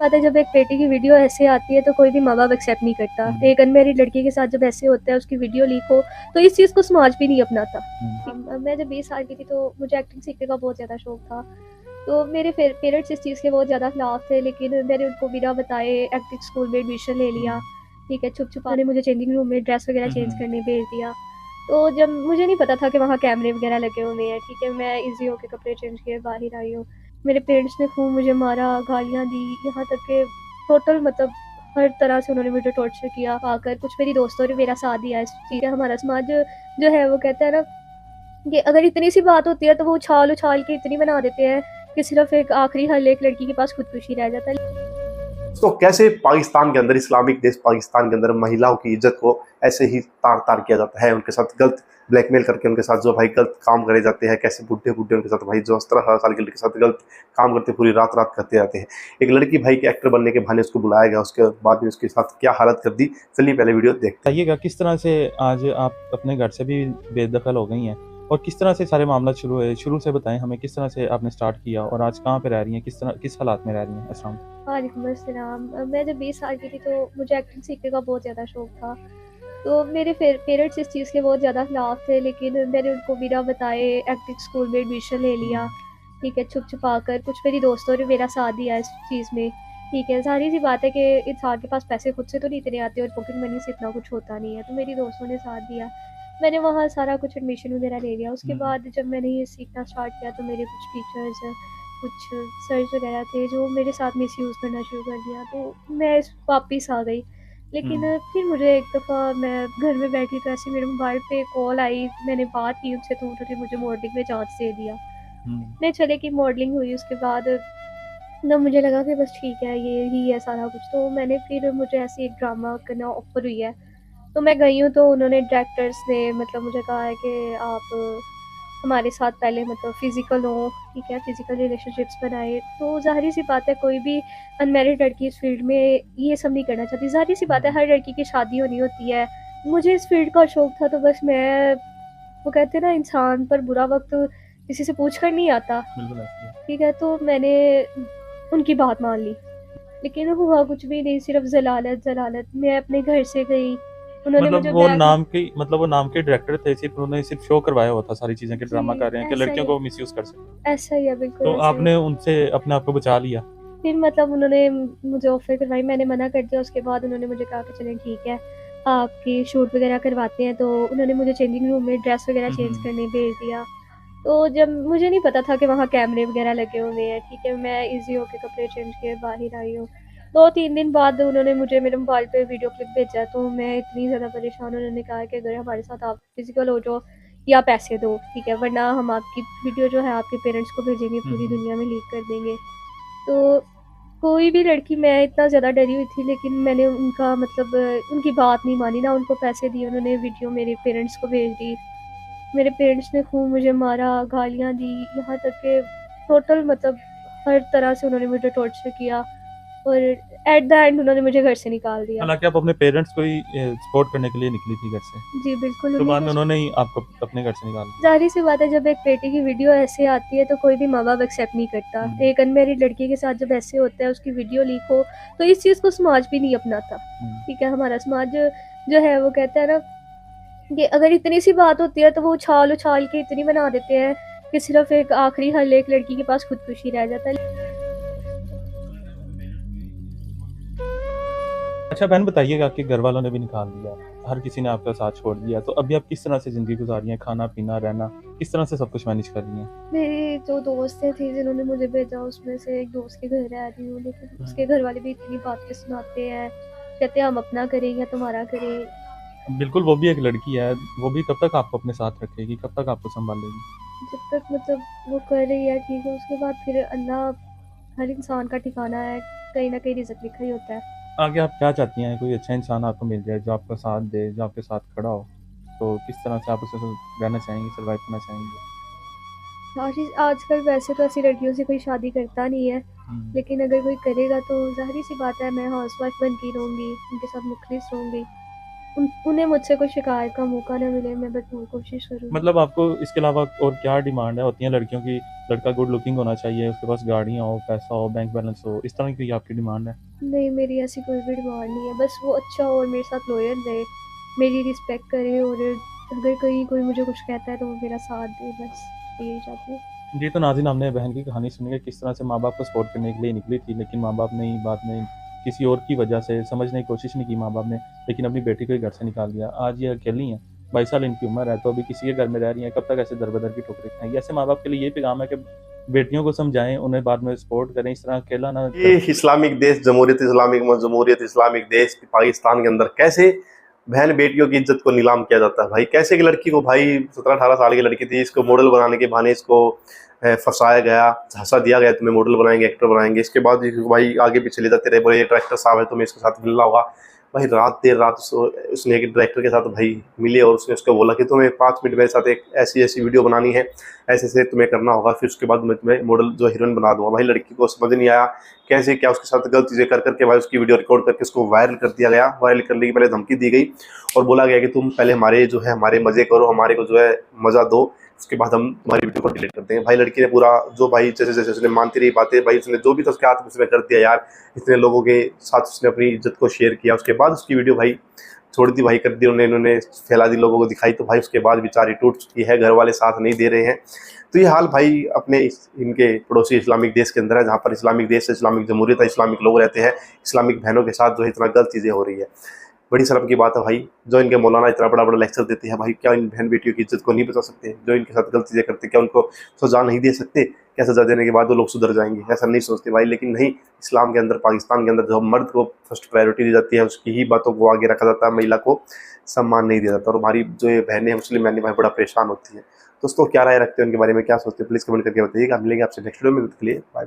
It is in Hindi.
बात है, जब एक बेटी की वीडियो ऐसे आती है तो कोई भी माँ-बाप एक्सेप्ट नहीं करता। एक अनमैरिड लड़की के साथ जब ऐसे होता है, उसकी वीडियो लीक हो, तो इस चीज़ को समाज भी नहीं अपनाता। मैं जब 20 साल की थी तो मुझे एक्टिंग सीखने का बहुत ज़्यादा शौक था। तो मेरे पेरेंट्स इस चीज़ के बहुत ज़्यादा खिलाफ थे, लेकिन मैंने उनको बिना बताए एक्टिंग स्कूल में एडमिशन ले लिया। ठीक है, छुप-छुपा ने मुझे चेंजिंग रूम में ड्रेस वगैरह चेंज करने भेज दिया। तो जब मुझे नहीं पता था कि वहाँ कैमरे वगैरह लगे हुए हैं, ठीक है, मैं ईज़ी होके कपड़े चेंज किए बाहर आई हूँ। मेरे पेरेंट्स ने खूब मुझे मारा, गालियाँ दी, यहाँ तक कि टोटल मतलब हर तरह से उन्होंने मुझे टॉर्चर किया। आकर कुछ मेरी दोस्तों ने मेरा साथ दिया इस चीज़ में। हमारा समाज जो है वो कहता है ना कि अगर इतनी सी बात होती है तो वो उछाल-उछाल के इतनी बना देते हैं कि सिर्फ़ एक आखिरी हल एक लड़की के पास खुदकुशी रह जाता है। तो कैसे पाकिस्तान के अंदर, इस्लामिक देश पाकिस्तान के अंदर महिलाओं की इज्जत को ऐसे ही तार-तार किया जाता है, उनके साथ गलत ब्लैकमेल करके उनके साथ जो भाई गलत काम करे जाते हैं, कैसे बुड्ढे-बुड्ढे उनके साथ भाई जो 17-18 साल के लड़के के साथ गलत काम करते पूरी रात-रात करते जाते हैं। एक लड़की भाई के एक्टर बनने के बहाने उसको बुलाया गया, उसके बाद में उसके साथ क्या हालत कर दी, चलिए पहले वीडियो देखते हैं। बताइएगा किस तरह से आज आप अपने घर से भी बेदखल हो गई हैं और किस तरह से सारे मामला शुरू हुए? शुरू से बताएँ हमें किस तरह से आपने स्टार्ट किया और आज कहाँ पे रह रही हैं? किस हालात में रह रही हैं इस वक़्त? वालेकुम अस्सलाम। मैं जब 20 साल की थी तो मुझे एक्टिंग सीखने का बहुत ज़्यादा शौक था। तो मेरे पेरेंट्स इस चीज़ के बहुत ज़्यादा खिलाफ थे, लेकिन मैंने उनको बिना बताए एक्टिंग स्कूल में एडमिशन ले लिया। ठीक है, छुप-छुपा कर कुछ मेरी दोस्तों ने मेरा साथ दिया इस चीज़ में। ठीक है, ज़ाहिर-सी बात है कि इंसान के पास पैसे खुद से तो नहीं इतने आते और पॉकेट मनी से इतना कुछ होता नहीं है, तो मेरी दोस्तों ने साथ दिया। मैंने वहाँ सारा कुछ एडमिशन वगैरह ले लिया। उसके बाद जब मैंने ये सीखना स्टार्ट किया तो मेरे कुछ टीचर्स, कुछ सर्स वगैरह थे जो मेरे साथ मिसयूज़ करना शुरू कर दिया, तो मैं वापस आ गई। लेकिन फिर मुझे एक दफ़ा मैं घर में बैठी तो ऐसे मेरे मोबाइल पे कॉल आई, मैंने बात की उनसे तो उन्होंने मुझे मॉडलिंग में चांस दे दिया। मैं चले कि मॉडलिंग हुई उसके बाद ना मुझे लगा कि बस ठीक है, ये ही है सारा कुछ, तो मैंने फिर मुझे ऐसे एक ड्रामा करना ऑफ़र हुई है। तो मैं गई हूँ तो उन्होंने डायरेक्टर्स ने मतलब मुझे कहा है कि आप हमारे साथ पहले मतलब फ़िज़िकल हो, ठीक है, फ़िज़िकल रिलेशनशिप्स बनाए। तो ज़ाहिर-सी बात है कोई भी अनमैरिड लड़की इस फ़ील्ड में ये सब नहीं करना चाहती। ज़ाहिर-सी बात है हर लड़की की शादी होनी होती है। मुझे इस फ़ील्ड का शौक था तो बस मैं वो कहते हैं ना इंसान पर बुरा वक़्त किसी से पूछ कर नहीं आता, बिल्कुल ऐसे ही है। ठीक है? तो मैंने उनकी बात मान ली। लेकिन हुआ कुछ भी नहीं, सिर्फ़ ज़लालत। मैं अपने घर से गई, उन्होंने मुझे बैग वो नाम के डायरेक्टर थे, सिर्फ़ उन्होंने सिर्फ़ शो करवाया हुआ था सारी चीज़ें कि जी, ड्रामा कर रहे हैं कि ऐसा ही लड़कियों है। को मिसयूज़ कर सकें। ऐसा ही है, बिल्कुल तो ऐसा ही है। आपने उनसे अपने आप को बचा लिया। फिर मतलब उन्होंने मुझे ऑफ़र करवाई, मैंने मना कर दिया। उसके बाद उन्होंने मुझे कहा कि चलें ठीक है, आपकी शूट वग़ैरह करवाते हैं। तो उन्होंने मुझे चेंजिंग रूम में ड्रेस वग़ैरह चेंज करने भेज दिया। तो जब मुझे नहीं पता था कि वहाँ कैमरे वग़ैरह लगे हुए हैं, ठीक है, मैं ईज़ी होके कपड़े चेंज किए बाहर आई हूँ। 2-3 दिन बाद उन्होंने मुझे मेरे मोबाइल पे वीडियो क्लिप भेजा, तो मैं इतनी ज़्यादा परेशान, उन्होंने कहा कि अगर हमारे साथ आप फ़िज़िकल हो जाओ या पैसे दो, ठीक है, वरना हम आपकी वीडियो जो है आपके पेरेंट्स को भेजेंगे, पूरी दुनिया में लीक कर देंगे। तो कोई भी लड़की मैं इतना ज़्यादा डरी हुई थी, लेकिन मैंने उनका मतलब उनकी बात नहीं मानी, ना उनको पैसे दिए, उन्होंने वीडियो मेरे पेरेंट्स को भेज दी। मेरे पेरेंट्स ने खूब मुझे मारा, गालियाँ दी, यहाँ तक कि टोटल मतलब हर तरह से उन्होंने मुझे टॉर्चर किया और एट द एंड उन्होंने मुझे घर से निकाल दिया। हालाँकि आप अपने पेरेंट्स को ही सपोर्ट करने के लिए निकली थी घर से, जी, बिल्कुल, तो उन्हीं बाद के में उन्होंने ही आपको अपने घर से निकाल दिया। ज़ाहिर-सी बात है, जब एक बेटी की वीडियो ऐसे आती है तो कोई भी माँ-बाप एक्सेप्ट नहीं करता। एक अनमैरिड लड़की के साथ जब ऐसे होता है, उसकी वीडियो लीक हो, तो इस चीज़ को समाज भी नहीं अपनाता। ठीक है, हमारा समाज जो है वो कहता है ना कि अगर इतनी सी बात होती है तो वो उछाल-उछाल के इतनी बना देते हैं कि सिर्फ़ एक आखिरी हल एक लड़की के पास खुदकुशी रह जाता है। अच्छा बहन बताइएगा कि घरवालों ने भी निकाल दिया, हर किसी ने आपका साथ छोड़ दिया, तो अभी आप किस तरह से ज़िंदगी गुज़ार रही हैं? खाना-पीना, रहना, किस तरह से सब कुछ मैनेज कर रही हैं? मेरी जो दोस्तें थी जिन्होंने मुझे भेजा, उसमें से एक दोस्त के घर रह रही हूँ, लेकिन उसके घर वाले भी इतनी बातें सुनाते हैं, कहते हैं हम अपना करें या तुम्हारा करें। बिल्कुल, वो भी एक लड़की है, वो भी कब तक आपको अपने साथ रखेगी, कब तक आपको सँभालेगी? जब तक मतलब वो कर रही है ठीक है, उसके बाद फिर अल्लाह हर इंसान का ठिकाना है, कहीं न कहीं रिज़्क लिखा ही होता है। आगे आप क्या चाहती हैं? कोई अच्छा इंसान आपको मिल जाए, जो आपका साथ दे, जो आपके साथ खड़ा हो, तो किस तरह से आप उसके साथ रहना चाहेंगी, सर्वाइव करना चाहेंगी? आजकल वैसे तो ऐसी लड़कियों से कोई शादी करता नहीं है, लेकिन अगर कोई करेगा तो ज़ाहिर-सी बात है मैं हाउसवाइफ़ बन के ही रहूँगी, उनके साथ मुख़लिस रहूँगी। उन्हें मुझसे कोई शिकायत का मौका ना मिले, मैं भरपूर कोशिश करूँगी। मतलब आपको इसके अलावा और क्या डिमांड है होती है लड़कियों की? लड़का गुड लुकिंग होना चाहिए, उसके पास गाड़ियाँ हो, पैसा हो, बैंक बैलेंस हो, इस तरह की आपकी डिमांड है? नहीं, मेरी ऐसी कोई भी डिमांड नहीं है, बस वो अच्छा हो और मेरे साथ लॉयल रहे, मेरी रिस्पेक्ट करे, और अगर कहीं कोई मुझे कुछ कहता है तो वो मेरा साथ दे, बस यही चाहती हूँ। जी, तो नाज़रीन हमने बहन की कहानी सुनी है किस तरह से माँ-बाप को सपोर्ट करने के लिए निकली थी, लेकिन माँ-बाप ने बाद में किसी और की वजह से समझने की कोशिश नहीं की माँ-बाप ने, लेकिन अपनी बेटी को ही घर से निकाल दिया। आज ये अकेली हैं, 22 साल इनकी उम्र है, तो अभी किसी के घर में रह रही हैं, कब तक ऐसे दर-बदर की ठोकरें खाएँगी? ऐसे माँ-बाप के लिए यही पैगाम है कि बेटियों को समझाएँ, उन्हें बाद में सपोर्ट करें, इस तरह अकेला ना ये इस्लामिक देश जमहूरियत इस्लामिक देश पाकिस्तान के अंदर कैसे बहन बेटियों की इज्जत को नीलाम किया जाता है भाई। कैसे की लड़की को भाई 17-18 साल की लड़की थी, इसको मॉडल बनाने के बहाने इसको फंसाया गया, झांसा दिया गया, तुम्हें मॉडल बनाएंगे, एक्टर बनाएंगे। इसके बाद भाई आगे पीछे ले जाते रहे, बोले ये डायरेक्टर साहब है, तुम्हें इसके साथ मिलना होगा भाई। रात देर रात उसने एक डायरेक्टर के साथ भाई मिले और उसने उसको बोला कि तुम्हें 5 मिनट मेरे साथ एक ऐसी ऐसी वीडियो बनानी है, ऐसे ऐसे तुम्हें करना होगा, फिर उसके बाद मैं तुम्हें मॉडल जो हीरोइन बना दूंगा। भाई लड़की को समझ नहीं आया कैसे क्या उसके साथ गलत चीज़ें कर करके भाई उसकी वीडियो रिकॉर्ड करके उसको वायरल कर दिया गया। वायरल करने की पहले धमकी दी गई और बोला गया कि तुम पहले हमारे जो है हमारे मजे करो, हमारे को जो है मजा दो, उसके बाद हम तुम्हारी वीडियो को डिलीट कर देंगे। भाई लड़की ने पूरा जो भाई जैसे जैसे उसने मानती रही बातें, भाई उसने जो भी था उसके हाथ में उसने कर दिया यार। इतने लोगों के साथ उसने अपनी इज्जत को शेयर किया, उसके बाद उसकी वीडियो भाई छोड़ दी भाई, कर दी उन्होंने फैला दी, लोगों को दिखाई, तो भाई उसके बाद बेचारी टूट चुकी है, घर वाले साथ नहीं दे रहे हैं। तो ये हाल भाई अपने इनके पड़ोसी इस्लामिक देश के अंदर है, जहाँ पर इस्लामिक देश है, इस्लामिक जमहूरियत है, इस्लामिक लोग रहते हैं, इस्लामिक बहनों के साथ जो है इतना गलत चीज़ें हो रही है। बड़ी शर्म की बात है भाई, जो इनके मौलाना इतना बड़ा बड़ा लेक्चर देते हैं भाई, क्या इन बहन बेटियों की इज्जत को नहीं बचा सकते? जो इनके साथ गलत चीज़ें करते क्या उनको सजा नहीं दे सकते? क्या सजा देने के बाद वो लोग सुधर जाएंगे? ऐसा नहीं सोचते भाई। लेकिन नहीं, इस्लाम के अंदर, पाकिस्तान के अंदर जो मर्द को फर्स्ट प्रायोरिटी दी जाती है, उसकी ही बातों को आगे रखा जाता है, महिला को सम्मान नहीं दिया जाता। और हमारी जो ये बहनें मुस्लिम बहनें भाई बड़ा परेशान होती हैं। दोस्तों क्या राय रखते हैं उनके बारे में, क्या सोचते हैं, प्लीज़ कमेंट करके बताइएगा। मिलेंगे आपसे नेक्स्ट वीडियो में, तब तक के लिए बाय।